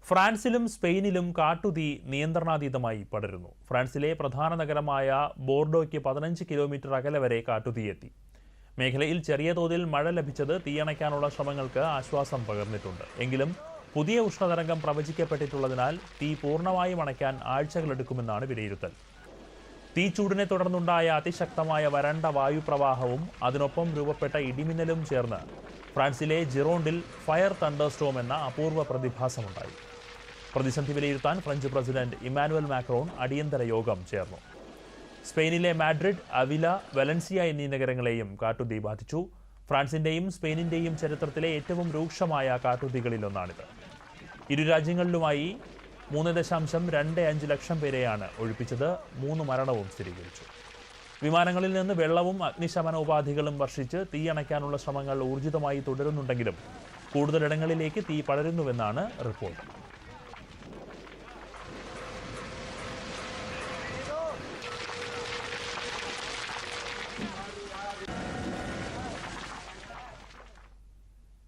ഫ്രാൻസിലും സ്പെയിനിലും കാട്ടുതീ നിയന്ത്രണാതീതമായി പടരുന്നു. ഫ്രാൻസിലെ പ്രധാന നഗരമായ ബോർഡോയ്ക്ക് 15 കിലോമീറ്റർ അകലെ വരെ കാട്ടുതീയെത്തി. മേഖലയിൽ ചെറിയ തോതിൽ മഴ ലഭിച്ചത് തീയണയ്ക്കാനുള്ള ശ്രമങ്ങൾക്ക് ആശ്വാസം പകർന്നിട്ടുണ്ട്. എങ്കിലും പുതിയ ഉഷ്ണതരംഗം പ്രവചിക്കപ്പെട്ടിട്ടുള്ളതിനാൽ തീ പൂർണ്ണമായും അണയ്ക്കാൻ ആഴ്ചകളെടുക്കുമെന്നാണ് വിലയിരുത്തൽ. തീച്ചൂടിനെ തുടർന്നുണ്ടായ അതിശക്തമായ വരണ്ട വായുപ്രവാഹവും അതിനൊപ്പം രൂപപ്പെട്ട ഇടിമിന്നലും ചേർന്ന് ഫ്രാൻസിലെ ജിറോണ്ടിൽ ഫയർ തണ്ടർസ്റ്റോം എന്ന അപൂർവ പ്രതിഭാസമുണ്ടായി. പ്രതിസന്ധി വിലയിരുത്താൻ ഫ്രഞ്ച് പ്രസിഡന്റ് ഇമ്മാനുവൽ മാക്രോൺ അടിയന്തര യോഗം ചേർന്നു. സ്പെയിനിലെ മാഡ്രിഡ്, അവില, വലൻസിയ എന്നീ നഗരങ്ങളെയും കാട്ടുതീ ബാധിച്ചു. ഫ്രാൻസിന്റെയും സ്പെയിനിന്റെയും ചരിത്രത്തിലെ ഏറ്റവും രൂക്ഷമായ കാട്ടുതീകളിലൊന്നാണിത്. ഇരു രാജ്യങ്ങളിലുമായി 3.25 ലക്ഷം പേരെയാണ് ഒഴിപ്പിച്ചത്. 3 മരണവും സ്ഥിരീകരിച്ചു. വിമാനങ്ങളിൽ നിന്ന് വെള്ളവും അഗ്നിശമന ഉപാധികളും വർഷിച്ച് തീയണയ്ക്കാനുള്ള ശ്രമങ്ങൾ ഊർജിതമായി തുടരുന്നുണ്ടെങ്കിലും കൂടുതലിടങ്ങളിലേക്ക് തീ പടരുന്നുവെന്നാണ് റിപ്പോർട്ട്.